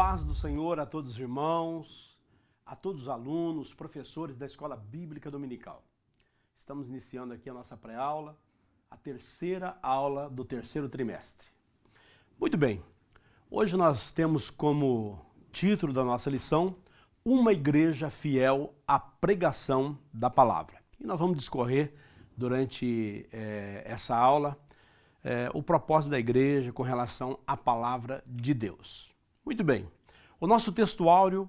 paz do Senhor a todos os irmãos, a todos os alunos, professores da Escola Bíblica Dominical. Estamos iniciando aqui a nossa pré-aula, a terceira aula do terceiro trimestre. Muito bem, hoje nós temos como título da nossa lição Uma Igreja Fiel à Pregação da Palavra. E nós vamos discorrer durante essa aula o propósito da igreja com relação à Palavra de Deus. Muito bem, o nosso textuário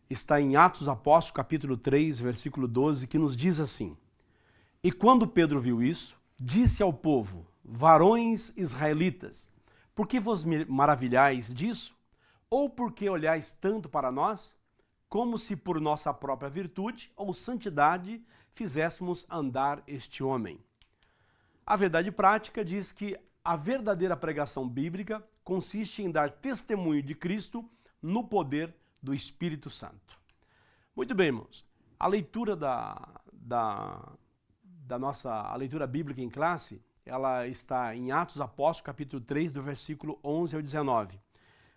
está em Atos dos Apóstolos, capítulo 3, versículo 12, que nos diz assim: E quando Pedro viu isso, disse ao povo: Varões israelitas, por que vos maravilhais disso? Ou por que olhais tanto para nós, como se por nossa própria virtude ou santidade fizéssemos andar este homem? A verdade prática diz que a verdadeira pregação bíblica consiste em dar testemunho de Cristo no poder do Espírito Santo. Muito bem, irmãos. A leitura a leitura bíblica em classe, ela está em Atos dos Apóstolos, capítulo 3, do versículo 11 ao 19.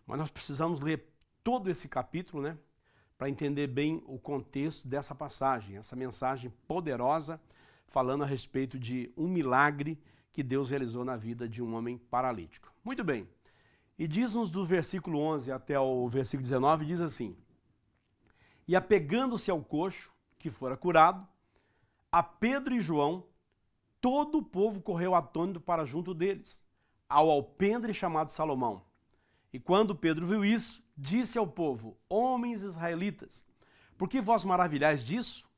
Mas nós precisamos ler todo esse capítulo, né, para entender bem o contexto dessa passagem, essa mensagem poderosa, falando a respeito de um milagre que Deus realizou na vida de um homem paralítico. Muito bem. E diz-nos do versículo 11 até o versículo 19, diz assim: E apegando-se ao coxo, que fora curado, a Pedro e João, todo o povo correu atônito para junto deles, ao alpendre chamado Salomão. E quando Pedro viu isso, disse ao povo: Homens israelitas, por que vós maravilhais disso?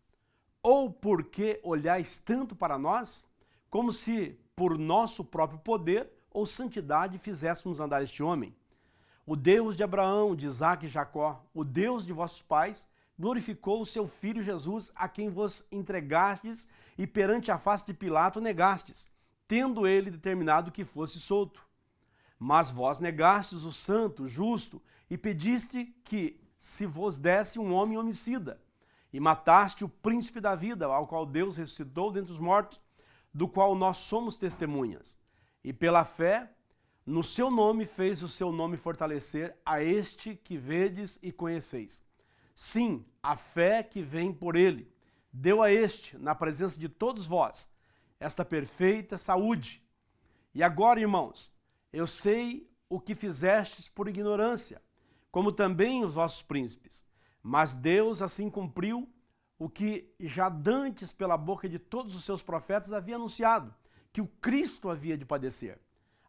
Ou por que olhais tanto para nós, como se por nosso próprio poder ou santidade fizéssemos andar este homem? O Deus de Abraão, de Isaque e Jacó, o Deus de vossos pais, glorificou o seu Filho Jesus, a quem vos entregastes e perante a face de Pilato negastes, tendo ele determinado que fosse solto. Mas vós negastes o santo, o justo, e pediste que se vos desse um homem homicida, e mataste o príncipe da vida, ao qual Deus ressuscitou dentre os mortos, do qual nós somos testemunhas. E pela fé, no seu nome fez o seu nome fortalecer a este que vedes e conheceis. Sim, a fé que vem por ele, deu a este, na presença de todos vós, esta perfeita saúde. E agora, irmãos, eu sei o que fizestes por ignorância, como também os vossos príncipes. Mas Deus assim cumpriu o que já dantes pela boca de todos os seus profetas havia anunciado, que o Cristo havia de padecer.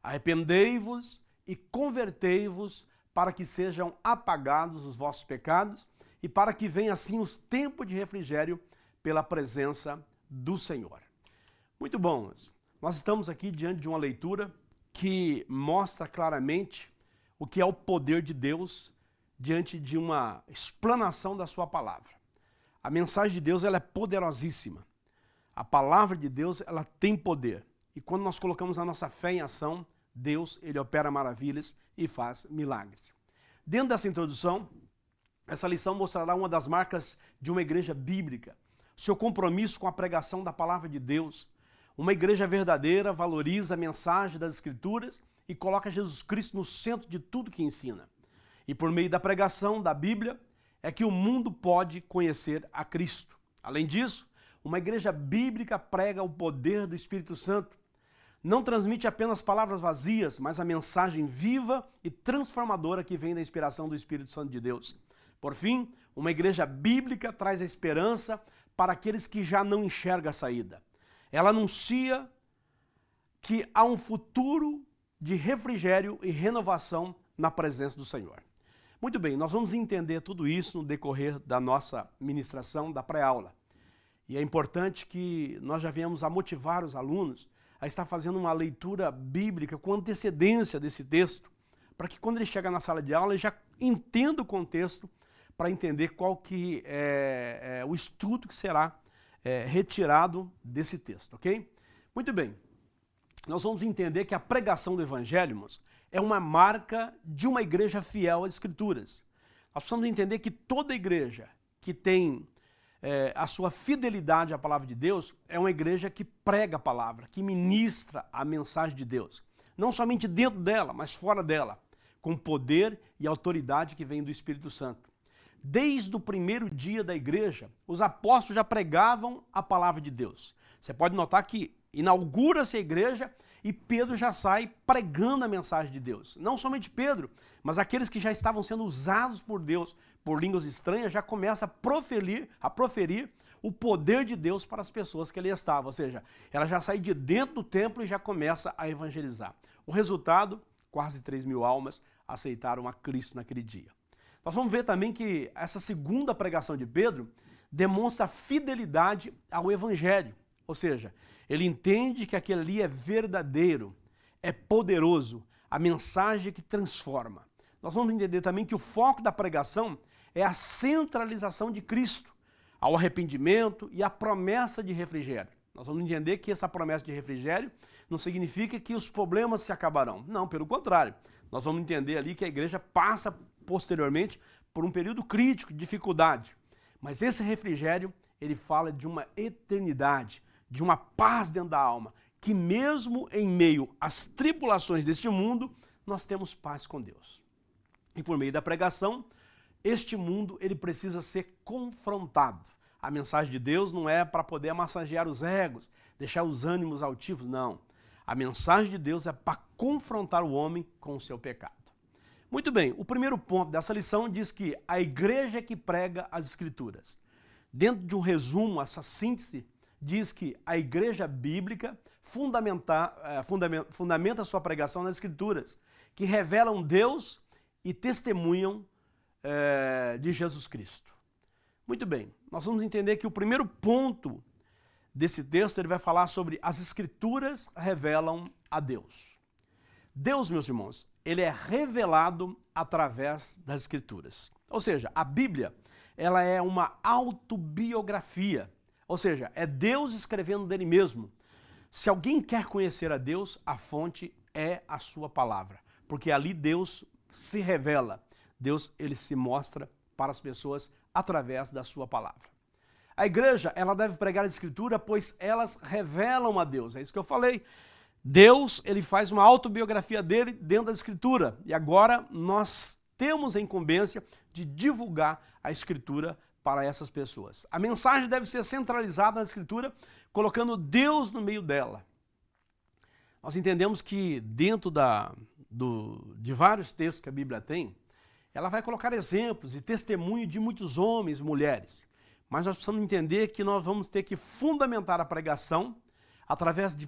Arrependei-vos e convertei-vos para que sejam apagados os vossos pecados e para que venha assim os tempos de refrigério pela presença do Senhor. Muito bom, nós estamos aqui diante de uma leitura que mostra claramente o que é o poder de Deus diante de uma explanação da sua palavra. A mensagem de Deus ela é poderosíssima. A palavra de Deus ela tem poder. E quando nós colocamos a nossa fé em ação, Deus ele opera maravilhas e faz milagres. Dentro dessa introdução, essa lição mostrará uma das marcas de uma igreja bíblica, seu compromisso com a pregação da palavra de Deus. Uma igreja verdadeira valoriza a mensagem das Escrituras e coloca Jesus Cristo no centro de tudo que ensina. E por meio da pregação da Bíblia é que o mundo pode conhecer a Cristo. Além disso, uma igreja bíblica prega o poder do Espírito Santo. Não transmite apenas palavras vazias, mas a mensagem viva e transformadora que vem da inspiração do Espírito Santo de Deus. Por fim, uma igreja bíblica traz a esperança para aqueles que já não enxergam a saída. Ela anuncia que há um futuro de refrigério e renovação na presença do Senhor. Muito bem, nós vamos entender tudo isso no decorrer da nossa ministração da pré-aula. E é importante que nós já venhamos a motivar os alunos a estar fazendo uma leitura bíblica com antecedência desse texto, para que quando ele chegar na sala de aula ele já entenda o contexto para entender qual que é o estudo que será retirado desse texto, ok? Muito bem, nós vamos entender que a pregação do Evangelho, irmãos, é uma marca de uma igreja fiel às Escrituras. Nós precisamos entender que toda igreja que tem a sua fidelidade à palavra de Deus é uma igreja que prega a palavra, que ministra a mensagem de Deus. Não somente dentro dela, mas fora dela. com poder e autoridade que vem do Espírito Santo. Desde o primeiro dia da igreja, os apóstolos já pregavam a palavra de Deus. Você pode notar que inaugura-se a igreja e Pedro já sai pregando a mensagem de Deus. Não somente Pedro, mas aqueles que já estavam sendo usados por Deus por línguas estranhas já começam a proferir o poder de Deus para as pessoas que ali estavam. Ou seja, ela já sai de dentro do templo e já começa a evangelizar. O resultado, quase 3.000 almas aceitaram a Cristo naquele dia. Nós vamos ver também que essa segunda pregação de Pedro demonstra fidelidade ao evangelho. Ou seja, ele entende que aquele ali é verdadeiro, é poderoso, a mensagem que transforma. Nós vamos entender também que o foco da pregação é a centralização de Cristo, ao arrependimento e à promessa de refrigério. Nós vamos entender que essa promessa de refrigério não significa que os problemas se acabarão. Não, pelo contrário. Nós vamos entender ali que a igreja passa posteriormente por um período crítico, de dificuldade. Mas esse refrigério, ele fala de uma eternidade, de uma paz dentro da alma, que mesmo em meio às tribulações deste mundo, nós temos paz com Deus. E por meio da pregação, este mundo ele precisa ser confrontado. A mensagem de Deus não é para poder massagear os egos, deixar os ânimos altivos, não. A mensagem de Deus é para confrontar o homem com o seu pecado. Muito bem, o primeiro ponto dessa lição diz que a igreja é que prega as Escrituras. Dentro de um resumo, essa síntese, diz que a igreja bíblica fundamenta a sua pregação nas Escrituras, que revelam Deus e testemunham de Jesus Cristo. Muito bem, nós vamos entender que o primeiro ponto desse texto ele vai falar sobre as Escrituras revelam a Deus. Deus, meus irmãos, ele é revelado através das Escrituras. Ou seja, a Bíblia ela é uma autobiografia, ou seja, é Deus escrevendo dele mesmo. Se alguém quer conhecer a Deus, a fonte é a sua palavra, porque ali Deus se revela, Deus ele se mostra para as pessoas através da sua palavra. A igreja ela deve pregar a Escritura, pois elas revelam a Deus, é isso que eu falei. Deus ele faz uma autobiografia dele dentro da Escritura e agora nós temos a incumbência de divulgar a Escritura para essas pessoas. A mensagem deve ser centralizada na Escritura, colocando Deus no meio dela. Nós entendemos que dentro de vários textos que a Bíblia tem, ela vai colocar exemplos e testemunho de muitos homens e mulheres. Mas nós precisamos entender que nós vamos ter que fundamentar a pregação através de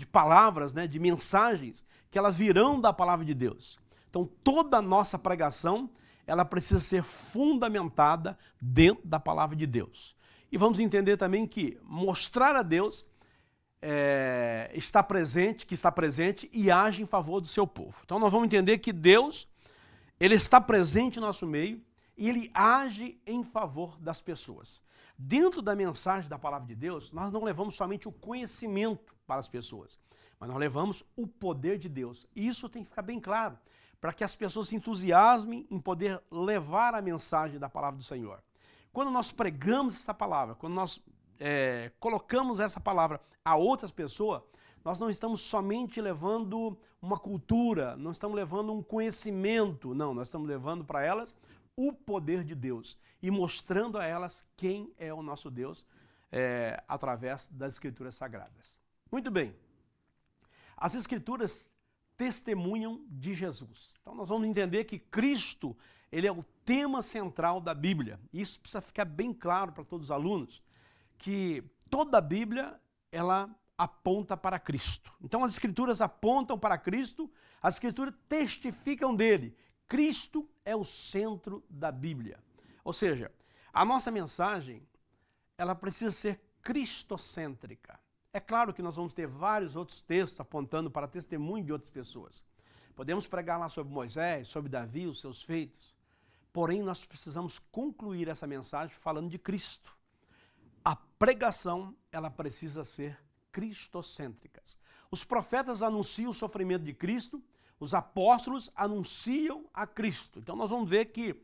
palavras, de mensagens que elas virão da palavra de Deus. Então toda a nossa pregação ela precisa ser fundamentada dentro da palavra de Deus. E vamos entender também que mostrar a Deus que está presente e age em favor do seu povo. Então nós vamos entender que Deus ele está presente no nosso meio e ele age em favor das pessoas. Dentro da mensagem da palavra de Deus, nós não levamos somente o conhecimento para as pessoas, mas nós levamos o poder de Deus. E isso tem que ficar bem claro, para que as pessoas se entusiasmem em poder levar a mensagem da palavra do Senhor. Quando nós pregamos essa palavra, quando nós colocamos essa palavra a outras pessoas, nós não estamos somente levando uma cultura, não estamos levando um conhecimento, não, nós estamos levando para elas o poder de Deus e mostrando a elas quem é o nosso Deus através das Escrituras Sagradas. Muito bem, as Escrituras testemunham de Jesus. Então nós vamos entender que Cristo ele é o tema central da Bíblia. Isso precisa ficar bem claro para todos os alunos, que toda a Bíblia ela aponta para Cristo. Então as Escrituras apontam para Cristo, as Escrituras testificam dele. Cristo é o centro da Bíblia. Ou seja, a nossa mensagem ela precisa ser cristocêntrica. É claro que nós vamos ter vários outros textos apontando para testemunho de outras pessoas. Podemos pregar lá sobre Moisés, sobre Davi, os seus feitos. Porém, nós precisamos concluir essa mensagem falando de Cristo. A pregação, ela precisa ser cristocêntrica. Os profetas anunciam o sofrimento de Cristo, os apóstolos anunciam a Cristo. Então nós vamos ver que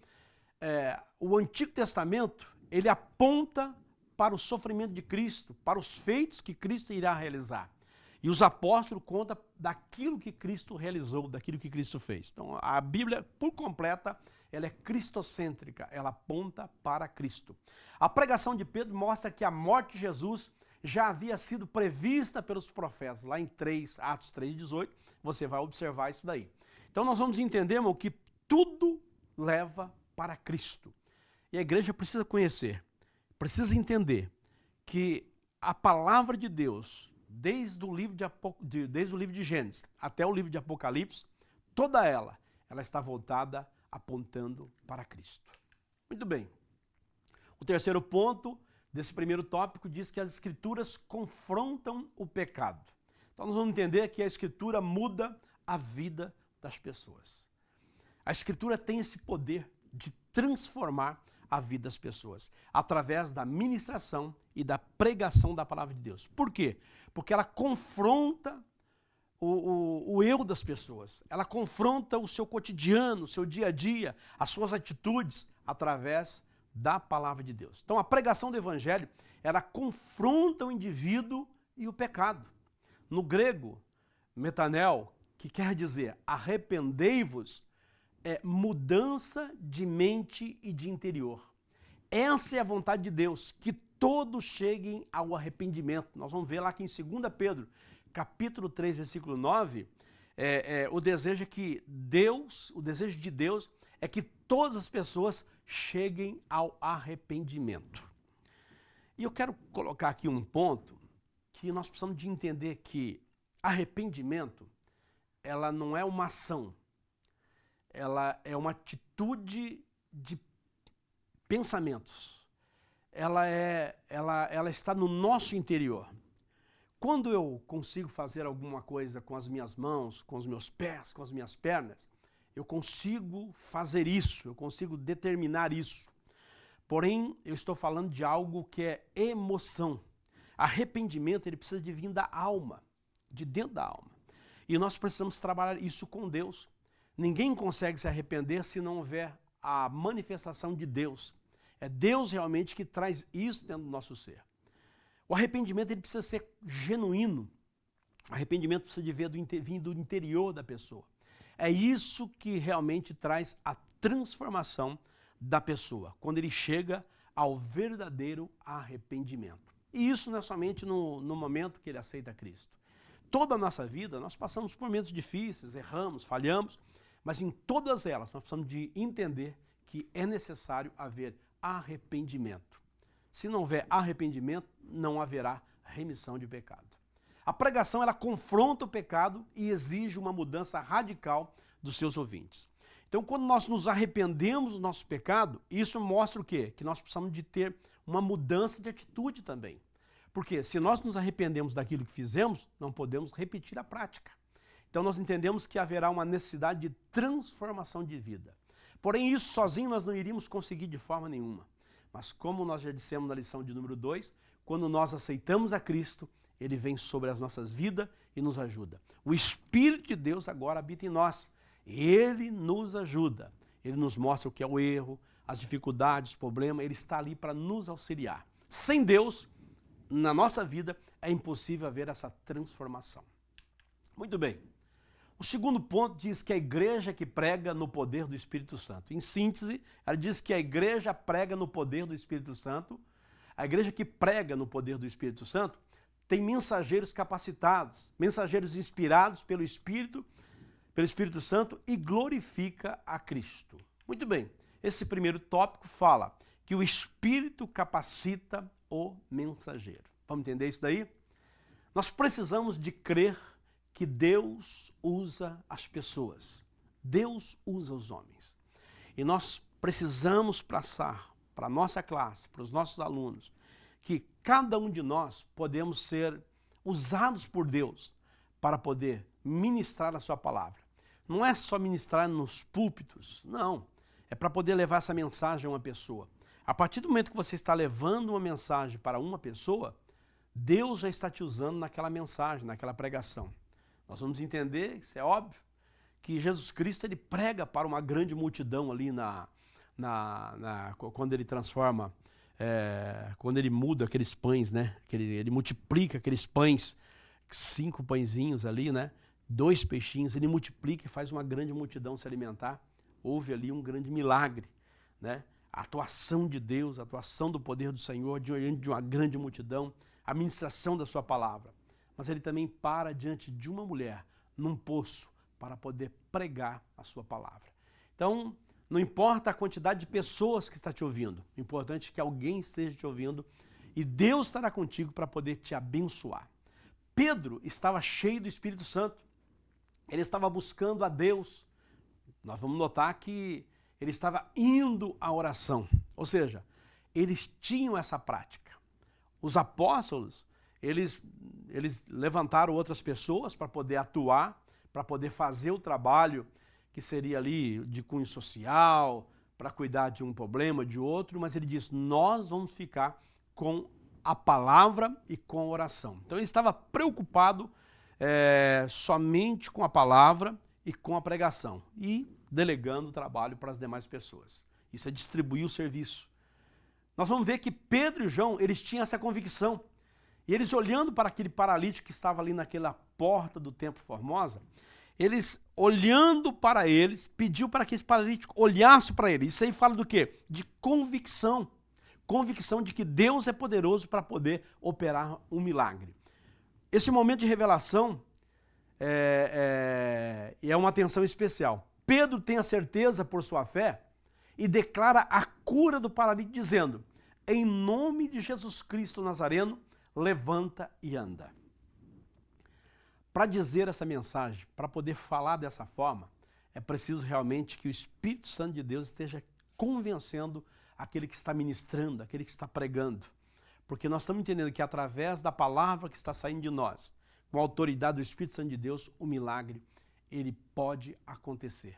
o Antigo Testamento, ele aponta para o sofrimento de Cristo, para os feitos que Cristo irá realizar. E os apóstolos contam daquilo que Cristo realizou, daquilo que Cristo fez. Então, a Bíblia, por completa, ela é cristocêntrica, ela aponta para Cristo. A pregação de Pedro mostra que a morte de Jesus já havia sido prevista pelos profetas. Lá em Atos 3,18, você vai observar isso daí. Então, nós vamos entender, irmão, que tudo leva para Cristo. E a igreja precisa conhecer, precisa entender que a palavra de Deus, desde o livro de Gênesis até o livro de Apocalipse, toda ela está voltada, apontando para Cristo. Muito bem. O terceiro ponto desse primeiro tópico diz que as Escrituras confrontam o pecado. Então nós vamos entender que a Escritura muda a vida das pessoas. A Escritura tem esse poder de transformar a vida das pessoas, através da ministração e da pregação da palavra de Deus. Por quê? Porque ela confronta o eu das pessoas, ela confronta o seu cotidiano, o seu dia a dia, as suas atitudes, através da palavra de Deus. Então a pregação do Evangelho, ela confronta o indivíduo e o pecado. No grego, metanel, que quer dizer arrependei-vos, é mudança de mente e de interior. Essa é a vontade de Deus, que todos cheguem ao arrependimento. Nós vamos ver lá que em 2 Pedro, capítulo 3, versículo 9, o desejo de Deus é que todas as pessoas cheguem ao arrependimento. E eu quero colocar aqui um ponto que nós precisamos de entender que arrependimento, ela não é uma ação, ela é uma atitude de pensamentos. Ela está no nosso interior. Quando eu consigo fazer alguma coisa com as minhas mãos, com os meus pés, com as minhas pernas, eu consigo fazer isso, eu consigo determinar isso. Porém, eu estou falando de algo que é emoção. Arrependimento, ele precisa de vir da alma, de dentro da alma. E nós precisamos trabalhar isso com Deus. Ninguém consegue se arrepender se não houver a manifestação de Deus. É Deus realmente que traz isso dentro do nosso ser. O arrependimento ele precisa ser genuíno. O arrependimento precisa de vir do interior da pessoa. É isso que realmente traz a transformação da pessoa, quando ele chega ao verdadeiro arrependimento. E isso não é somente no momento que ele aceita Cristo. Toda a nossa vida nós passamos por momentos difíceis, erramos, falhamos, mas em todas elas nós precisamos de entender que é necessário haver arrependimento. Se não houver arrependimento, não haverá remissão de pecado. A pregação ela confronta o pecado e exige uma mudança radical dos seus ouvintes. Então, quando nós nos arrependemos do nosso pecado, isso mostra o quê? Que nós precisamos de ter uma mudança de atitude também. Porque se nós nos arrependemos daquilo que fizemos, não podemos repetir a prática. Então nós entendemos que haverá uma necessidade de transformação de vida. Porém, isso sozinho nós não iríamos conseguir de forma nenhuma. Mas como nós já dissemos na lição de número 2, quando nós aceitamos a Cristo, Ele vem sobre as nossas vidas e nos ajuda. O Espírito de Deus agora habita em nós. Ele nos ajuda. Ele nos mostra o que é o erro, as dificuldades, os problemas. Ele está ali para nos auxiliar. Sem Deus, na nossa vida, é impossível haver essa transformação. Muito bem. O segundo ponto diz que a igreja que prega no poder do Espírito Santo. Em síntese, ela diz que a igreja prega no poder do Espírito Santo. A igreja que prega no poder do Espírito Santo tem mensageiros capacitados, mensageiros inspirados pelo Espírito Santo e glorifica a Cristo. Muito bem, esse primeiro tópico fala que o Espírito capacita o mensageiro. Vamos entender isso daí? Nós precisamos de crer que Deus usa as pessoas, Deus usa os homens. E nós precisamos passar para a nossa classe, para os nossos alunos, que cada um de nós podemos ser usados por Deus para poder ministrar a sua palavra. Não é só ministrar nos púlpitos, não. É para poder levar essa mensagem a uma pessoa. A partir do momento que você está levando uma mensagem para uma pessoa, Deus já está te usando naquela mensagem, naquela pregação. Nós vamos entender, isso é óbvio, que Jesus Cristo ele prega para uma grande multidão ali quando ele transforma, quando ele muda aqueles pães, né? Ele multiplica aqueles pães 5 pãezinhos ali, né? 2 peixinhos, ele multiplica e faz uma grande multidão se alimentar. Houve ali um grande milagre, né? A atuação de Deus, a atuação do poder do Senhor diante de uma grande multidão, a ministração da sua palavra. Mas ele também para diante de uma mulher, num poço, para poder pregar a sua palavra. Então, não importa a quantidade de pessoas que está te ouvindo, o importante é que alguém esteja te ouvindo e Deus estará contigo para poder te abençoar. Pedro estava cheio do Espírito Santo, ele estava buscando a Deus. Nós vamos notar que ele estava indo à oração, ou seja, eles tinham essa prática. Os apóstolos, eles levantaram outras pessoas para poder atuar, para poder fazer o trabalho que seria ali de cunho social, para cuidar de um problema, de outro, mas ele diz, nós vamos ficar com a palavra e com a oração. Então ele estava preocupado somente com a palavra e com a pregação e delegando o trabalho para as demais pessoas. Isso é distribuir o serviço. Nós vamos ver que Pedro e João, eles tinham essa convicção. E eles olhando para aquele paralítico que estava ali naquela porta do Templo Formosa, eles olhando para eles, pediu para que esse paralítico olhasse para ele. Isso aí fala do quê? De convicção. Convicção de que Deus é poderoso para poder operar um milagre. Esse momento de revelação é uma atenção especial. Pedro tem a certeza por sua fé e declara a cura do paralítico dizendo, em nome de Jesus Cristo Nazareno, levanta e anda. Para dizer essa mensagem, para poder falar dessa forma, é preciso realmente que o Espírito Santo de Deus esteja convencendo aquele que está ministrando, aquele que está pregando. Porque nós estamos entendendo que através da palavra que está saindo de nós, com a autoridade do Espírito Santo de Deus, o milagre, ele pode acontecer.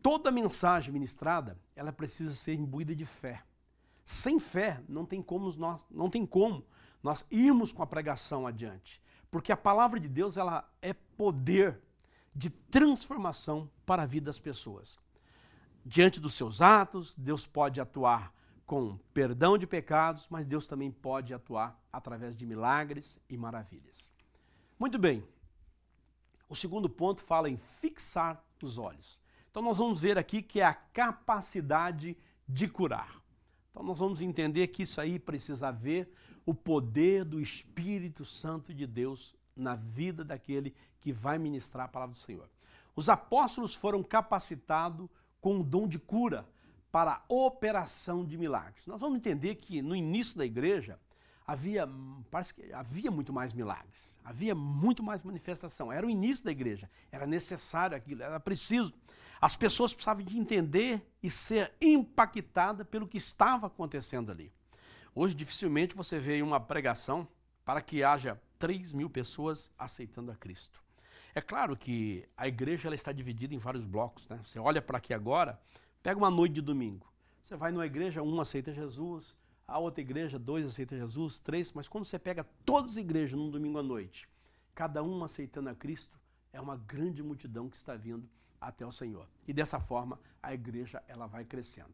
Toda mensagem ministrada, ela precisa ser imbuída de fé. Sem fé, não tem como nós irmos com a pregação adiante. Porque a palavra de Deus, ela é poder de transformação para a vida das pessoas. Diante dos seus atos, Deus pode atuar com perdão de pecados, mas Deus também pode atuar através de milagres e maravilhas. Muito bem, o segundo ponto fala em fixar os olhos. Então nós vamos ver aqui que é a capacidade de curar. Então nós vamos entender que isso aí precisa haver o poder do Espírito Santo de Deus na vida daquele que vai ministrar a palavra do Senhor. Os apóstolos foram capacitados com o dom de cura para a operação de milagres. Nós vamos entender que no início da igreja parece que havia muito mais milagres, havia muito mais manifestação. Era o início da igreja, era necessário aquilo, era preciso. As pessoas precisavam de entender e ser impactadas pelo que estava acontecendo ali. Hoje, dificilmente você vê uma pregação para que haja 3.000 pessoas aceitando a Cristo. É claro que a igreja ela está dividida em vários blocos, né? Você olha para aqui agora, pega uma noite de domingo. Você vai numa igreja, 1 aceita Jesus, a outra igreja, 2 aceita Jesus, 3, mas quando você pega todas as igrejas num domingo à noite, cada uma aceitando a Cristo, é uma grande multidão que está vindo até o Senhor. E dessa forma, a igreja ela vai crescendo.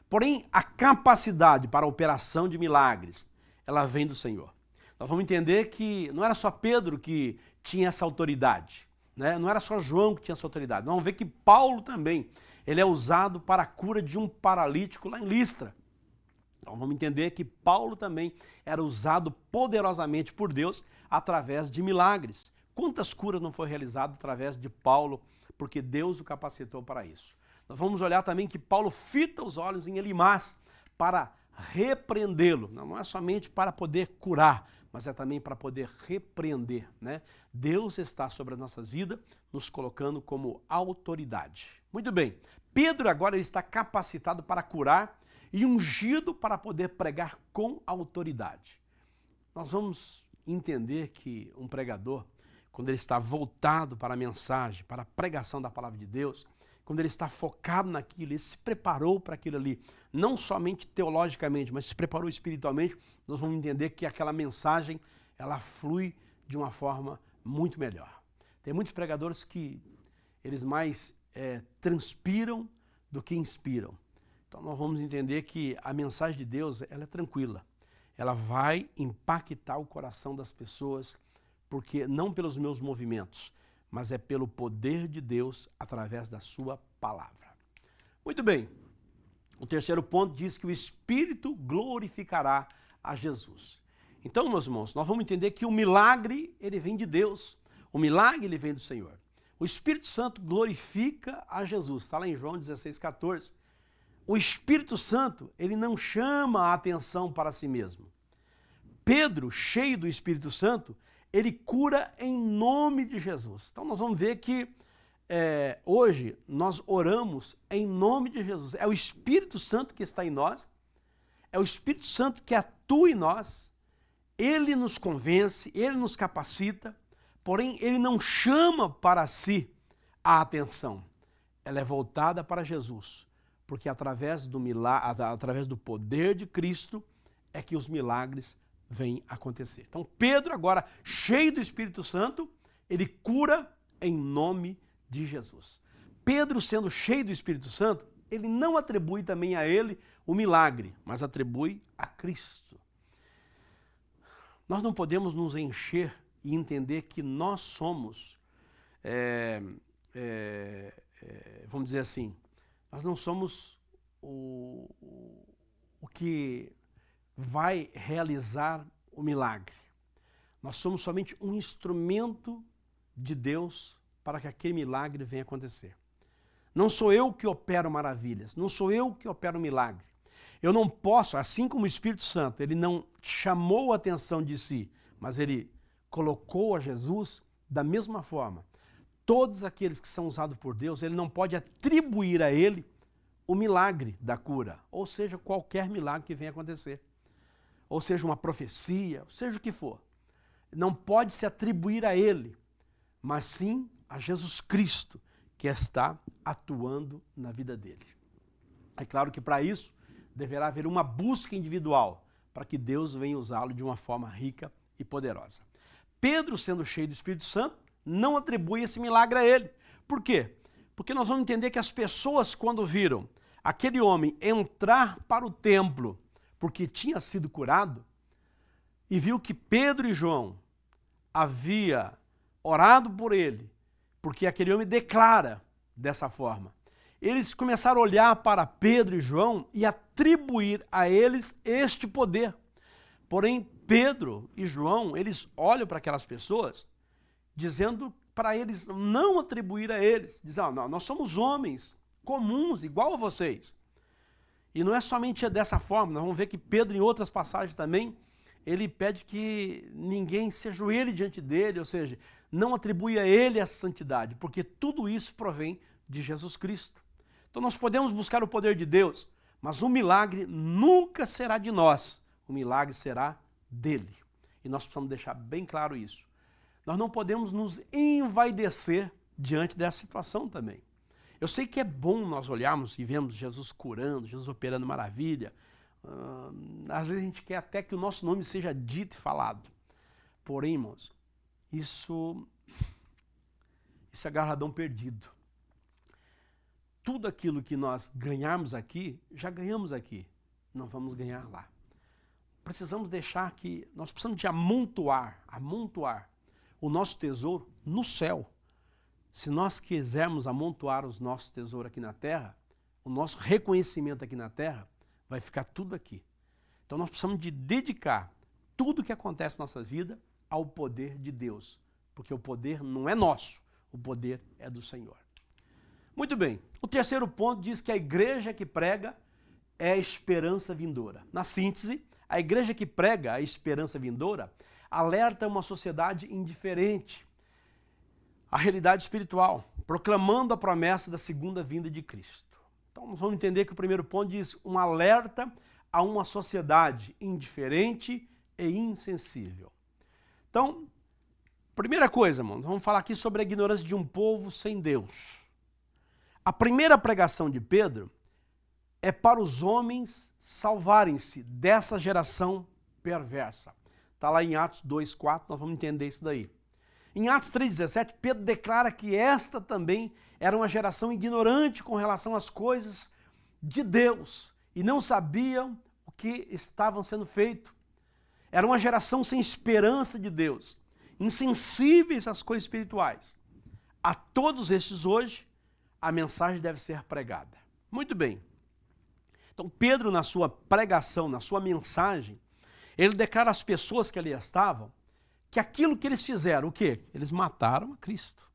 Porém, a capacidade para a operação de milagres, ela vem do Senhor. Nós vamos entender que não era só Pedro que tinha essa autoridade, né? Não era só João que tinha essa autoridade. Nós vamos ver que Paulo também, ele é usado para a cura de um paralítico lá em Listra. Então vamos entender que Paulo também era usado poderosamente por Deus através de milagres. Quantas curas não foram realizadas através de Paulo, porque Deus o capacitou para isso. Nós vamos olhar também que Paulo fita os olhos em Elimas para repreendê-lo. Não é somente para poder curar, mas é também para poder repreender, né? Deus está sobre as nossas vidas, nos colocando como autoridade. Muito bem, Pedro agora ele está capacitado para curar e ungido para poder pregar com autoridade. Nós vamos entender que um pregador, quando ele está voltado para a mensagem, para a pregação da palavra de Deus, quando ele está focado naquilo, ele se preparou para aquilo ali, não somente teologicamente, mas se preparou espiritualmente, nós vamos entender que aquela mensagem, ela flui de uma forma muito melhor. Tem muitos pregadores que eles mais transpiram do que inspiram. Então nós vamos entender que a mensagem de Deus, ela é tranquila. Ela vai impactar o coração das pessoas porque não pelos meus movimentos, mas é pelo poder de Deus através da sua palavra. Muito bem. O terceiro ponto diz que o Espírito glorificará a Jesus. Então, meus irmãos, nós vamos entender que o milagre, ele vem de Deus. O milagre, ele vem do Senhor. O Espírito Santo glorifica a Jesus. Está lá em João 16,14. O Espírito Santo, ele não chama a atenção para si mesmo. Pedro, cheio do Espírito Santo, ele cura em nome de Jesus. Então, nós vamos ver que hoje nós oramos em nome de Jesus. É o Espírito Santo que está em nós, é o Espírito Santo que atua em nós, ele nos convence, ele nos capacita, porém ele não chama para si a atenção. Ela é voltada para Jesus, porque através do poder de Cristo é que os milagres vêm acontecer. Então Pedro, agora cheio do Espírito Santo, ele cura em nome de Jesus. Pedro, sendo cheio do Espírito Santo, ele não atribui também a ele o milagre, mas atribui a Cristo. Nós não podemos nos encher e entender que nós somos, vamos dizer assim, nós não somos o que vai realizar o milagre. Nós somos somente um instrumento de Deus para que aquele milagre venha acontecer. Não sou eu que opero maravilhas, não sou eu que opero milagre. Eu não posso, assim como o Espírito Santo, ele não chamou a atenção de si, mas ele colocou a Jesus da mesma forma. Todos aqueles que são usados por Deus, ele não pode atribuir a ele o milagre da cura, ou seja, qualquer milagre que venha acontecer. Ou seja, uma profecia, seja o que for. Não pode se atribuir a ele, mas sim a Jesus Cristo, que está atuando na vida dele. É claro que para isso deverá haver uma busca individual, para que Deus venha usá-lo de uma forma rica e poderosa. Pedro, sendo cheio do Espírito Santo, não atribui esse milagre a ele. Por quê? Porque nós vamos entender que as pessoas, quando viram aquele homem entrar para o templo, porque tinha sido curado, e viu que Pedro e João havia orado por ele, porque aquele homem declara dessa forma. Eles começaram a olhar para Pedro e João e atribuir a eles este poder. Porém, Pedro e João, eles olham para aquelas pessoas, dizendo para eles não atribuir a eles. Dizem, não, nós somos homens comuns, igual a vocês. E não é somente dessa forma, nós vamos ver que Pedro, em outras passagens também, ele pede que ninguém se ajoelhe diante dele, ou seja, não atribui a ele a santidade, porque tudo isso provém de Jesus Cristo. Então nós podemos buscar o poder de Deus, mas o milagre nunca será de nós, o milagre será dele. E nós precisamos deixar bem claro isso. Nós não podemos nos envaidecer diante dessa situação também. Eu sei que é bom nós olharmos e vemos Jesus curando, Jesus operando maravilha. Às vezes a gente quer até que o nosso nome seja dito e falado. Porém, irmãos, isso é galardão perdido. Tudo aquilo que nós ganharmos aqui, já ganhamos aqui. Não vamos ganhar lá. Precisamos deixar que, nós precisamos de amontoar o nosso tesouro no céu. Se nós quisermos amontoar os nossos tesouros aqui na terra, o nosso reconhecimento aqui na terra, vai ficar tudo aqui. Então nós precisamos de dedicar tudo o que acontece na nossa vida ao poder de Deus, porque o poder não é nosso, o poder é do Senhor. Muito bem, o terceiro ponto diz que a igreja que prega é a esperança vindoura. Na síntese, a igreja que prega a esperança vindoura alerta uma sociedade indiferente à realidade espiritual, proclamando a promessa da segunda vinda de Cristo. Então nós vamos entender que o primeiro ponto diz um alerta a uma sociedade indiferente e insensível. Então, primeira coisa, irmãos, vamos falar aqui sobre a ignorância de um povo sem Deus. A primeira pregação de Pedro é para os homens salvarem-se dessa geração perversa. Está lá em Atos 2,4, nós vamos entender isso daí. Em Atos 3,17, Pedro declara que esta também era uma geração ignorante com relação às coisas de Deus e não sabiam o que estavam sendo feito. Era uma geração sem esperança de Deus. insensíveis às coisas espirituais. A todos estes hoje, a mensagem deve ser pregada. Muito bem. Então, Pedro, na sua pregação, na sua mensagem, ele declara às pessoas que ali estavam que aquilo que eles fizeram, o quê? Eles mataram a Cristo.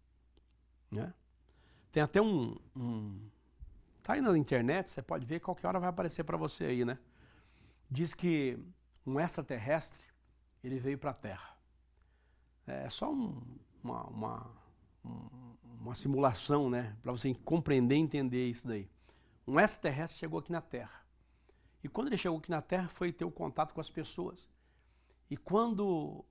Né? Tem até tá aí na internet, você pode ver, qualquer hora vai aparecer para você aí, né? Diz que um extraterrestre, ele veio para a Terra. É só uma simulação, né? Para você compreender e entender isso daí. Um extraterrestre chegou aqui na Terra. E quando ele chegou aqui na Terra, foi ter o contato com as pessoas. E quando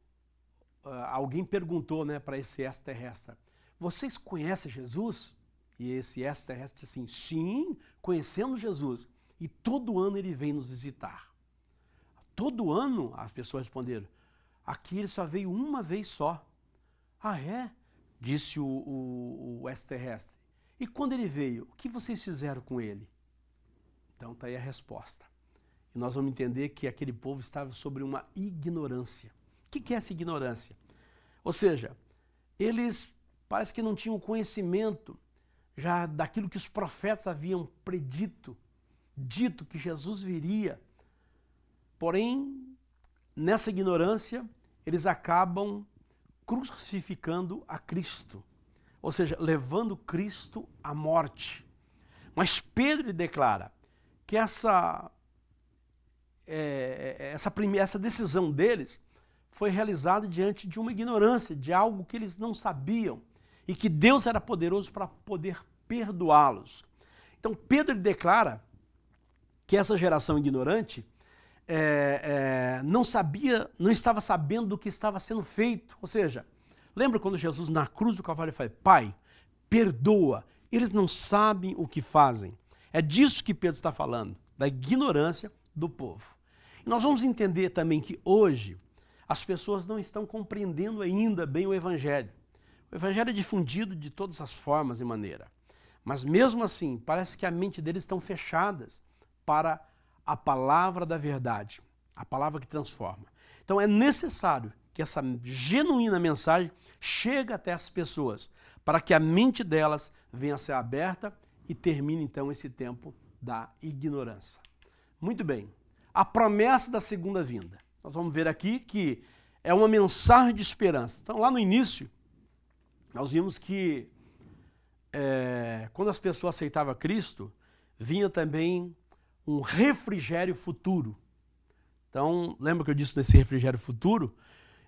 alguém perguntou, né, para esse extraterrestre, vocês conhecem Jesus? E esse extraterrestre disse assim, sim, conhecemos Jesus. E todo ano ele vem nos visitar. Todo ano, as pessoas responderam, aqui ele só veio uma vez só. Ah, é? Disse o extraterrestre. E quando ele veio, o que vocês fizeram com ele? Então está aí a resposta. E nós vamos entender que aquele povo estava sobre uma ignorância. O que é essa ignorância? Ou seja, eles parece que não tinham conhecimento já daquilo que os profetas haviam predito, dito que Jesus viria. Porém, nessa ignorância, eles acabam crucificando a Cristo, ou seja, levando Cristo à morte. Mas Pedro declara que essa decisão deles foi realizada diante de uma ignorância, de algo que eles não sabiam, e que Deus era poderoso para poder perdoá-los. Então Pedro declara que essa geração ignorante não estava sabendo do que estava sendo feito. Ou seja, lembra quando Jesus na cruz do Calvário fala, Pai, perdoa, eles não sabem o que fazem. É disso que Pedro está falando, da ignorância do povo. E nós vamos entender também que hoje as pessoas não estão compreendendo ainda bem o Evangelho. O Evangelho é difundido de todas as formas e maneiras. Mas mesmo assim, parece que a mente deles estão fechadas para a palavra da verdade, a palavra que transforma. Então é necessário que essa genuína mensagem chegue até as pessoas, para que a mente delas venha a ser aberta e termine então esse tempo da ignorância. Muito bem, a promessa da segunda vinda. Nós vamos ver aqui que é uma mensagem de esperança. Então lá no início, nós vimos que quando as pessoas aceitavam Cristo, vinha também um refrigério futuro. Então, lembra que eu disse desse refrigério futuro?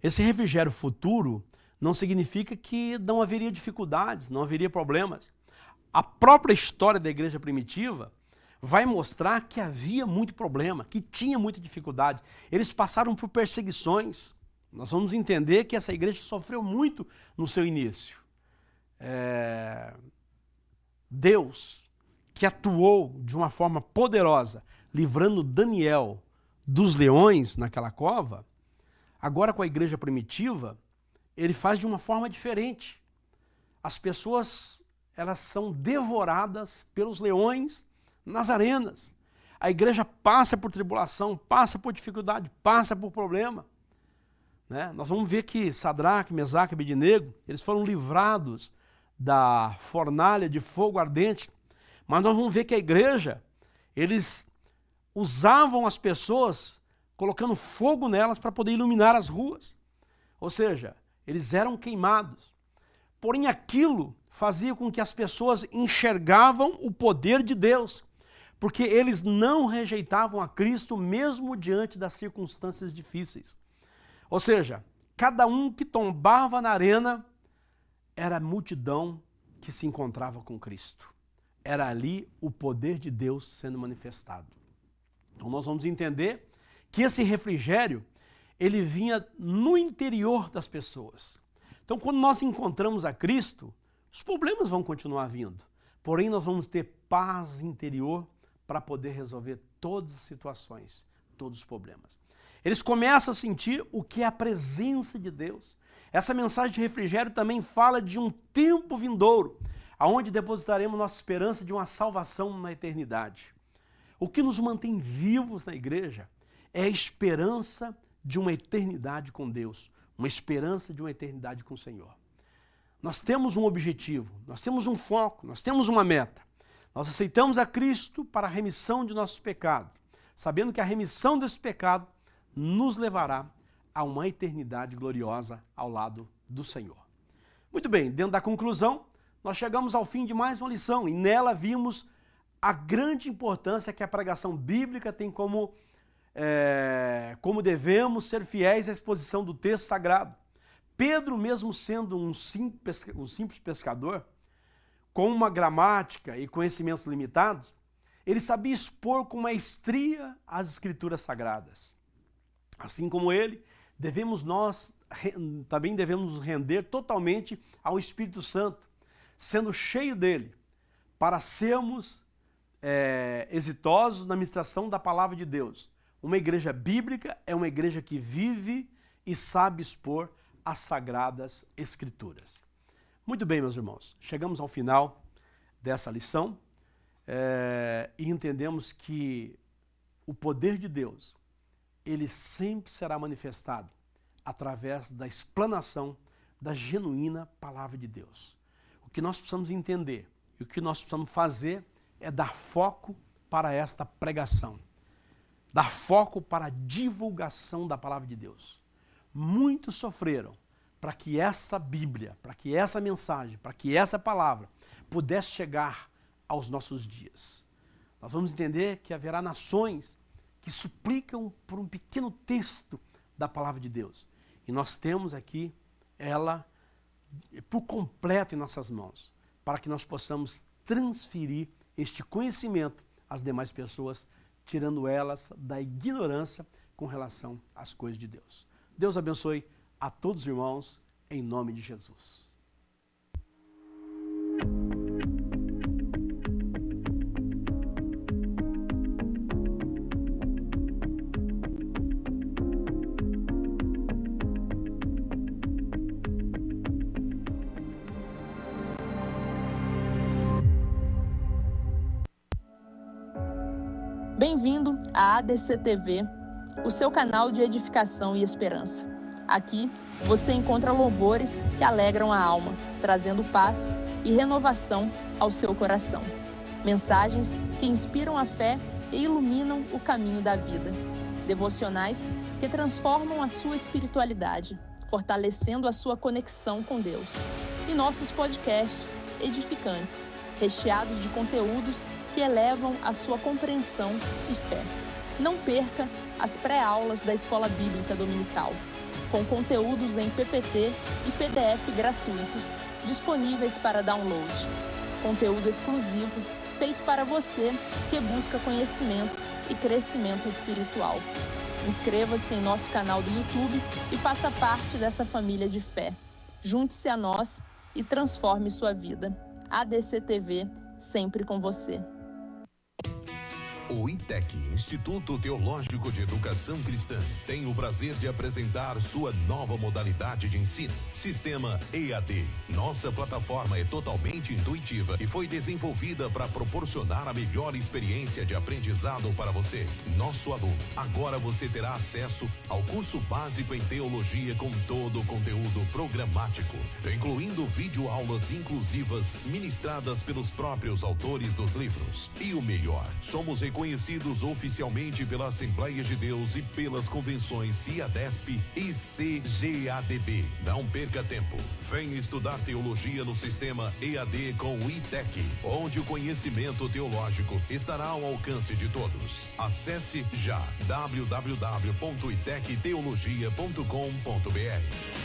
Esse refrigério futuro não significa que não haveria dificuldades, não haveria problemas. A própria história da igreja primitiva vai mostrar que havia muito problema, que tinha muita dificuldade. Eles passaram por perseguições. Nós vamos entender que essa igreja sofreu muito no seu início. Deus, que atuou de uma forma poderosa, livrando Daniel dos leões naquela cova, agora com a igreja primitiva, ele faz de uma forma diferente. As pessoas, elas são devoradas pelos leões nas arenas. A igreja passa por tribulação, passa por dificuldade, passa por problema. Né? Nós vamos ver que Sadraque, Mesaque e Abednego, eles foram livrados da fornalha de fogo ardente, mas nós vamos ver que a igreja, eles usavam as pessoas colocando fogo nelas para poder iluminar as ruas. Ou seja, eles eram queimados. Porém, aquilo fazia com que as pessoas enxergavam o poder de Deus, porque eles não rejeitavam a Cristo mesmo diante das circunstâncias difíceis. Ou seja, cada um que tombava na arena era a multidão que se encontrava com Cristo. Era ali o poder de Deus sendo manifestado. Então nós vamos entender que esse refrigério, ele vinha no interior das pessoas. Então quando nós encontramos a Cristo, os problemas vão continuar vindo. Porém nós vamos ter paz interior para poder resolver todas as situações, todos os problemas. Eles começam a sentir o que é a presença de Deus. Essa mensagem de refrigério também fala de um tempo vindouro, aonde depositaremos nossa esperança de uma salvação na eternidade. O que nos mantém vivos na igreja é a esperança de uma eternidade com Deus, uma esperança de uma eternidade com o Senhor. Nós temos um objetivo, nós temos um foco, nós temos uma meta. Nós aceitamos a Cristo para a remissão de nossos pecados, sabendo que a remissão desse pecado nos levará a uma eternidade gloriosa ao lado do Senhor. Muito bem, dentro da conclusão, nós chegamos ao fim de mais uma lição e nela vimos a grande importância que a pregação bíblica tem como devemos ser fiéis à exposição do texto sagrado. Pedro, mesmo sendo um simples pescador, com uma gramática e conhecimentos limitados, ele sabia expor com maestria as Escrituras Sagradas. Assim como ele, nós também devemos nos render totalmente ao Espírito Santo, sendo cheio dele, para sermos exitosos na ministração da Palavra de Deus. Uma igreja bíblica é uma igreja que vive e sabe expor as Sagradas Escrituras. Muito bem, meus irmãos, chegamos ao final dessa lição e entendemos que o poder de Deus, ele sempre será manifestado através da explanação da genuína Palavra de Deus. O que nós precisamos entender e o que nós precisamos fazer é dar foco para esta pregação, dar foco para a divulgação da Palavra de Deus. Muitos sofreram para que essa Bíblia, para que essa mensagem, para que essa palavra pudesse chegar aos nossos dias. Nós vamos entender que haverá nações que suplicam por um pequeno texto da Palavra de Deus. E nós temos aqui ela por completo em nossas mãos, para que nós possamos transferir este conhecimento às demais pessoas, tirando elas da ignorância com relação às coisas de Deus. Deus abençoe a todos os irmãos, em nome de Jesus. Bem-vindo à ADC TV, o seu canal de edificação e esperança. Aqui você encontra louvores que alegram a alma, trazendo paz e renovação ao seu coração. Mensagens que inspiram a fé e iluminam o caminho da vida. Devocionais que transformam a sua espiritualidade, fortalecendo a sua conexão com Deus. E nossos podcasts edificantes, recheados de conteúdos que elevam a sua compreensão e fé. Não perca as pré-aulas da Escola Bíblica Dominical, com conteúdos em PPT e PDF gratuitos, disponíveis para download. Conteúdo exclusivo, feito para você que busca conhecimento e crescimento espiritual. Inscreva-se em nosso canal do YouTube e faça parte dessa família de fé. Junte-se a nós e transforme sua vida. ADC TV, sempre com você. O ITEC, Instituto Teológico de Educação Cristã, tem o prazer de apresentar sua nova modalidade de ensino, Sistema EAD. Nossa plataforma é totalmente intuitiva e foi desenvolvida para proporcionar a melhor experiência de aprendizado para você, nosso aluno. Agora você terá acesso ao curso básico em teologia com todo o conteúdo programático, incluindo videoaulas inclusivas ministradas pelos próprios autores dos livros. E o melhor, somos reconhecidos oficialmente pela Assembleia de Deus e pelas convenções CIADESP e CGADB. Não perca tempo. Venha estudar teologia no sistema EAD com o ITEC, onde o conhecimento teológico estará ao alcance de todos. Acesse já www.itecteologia.com.br.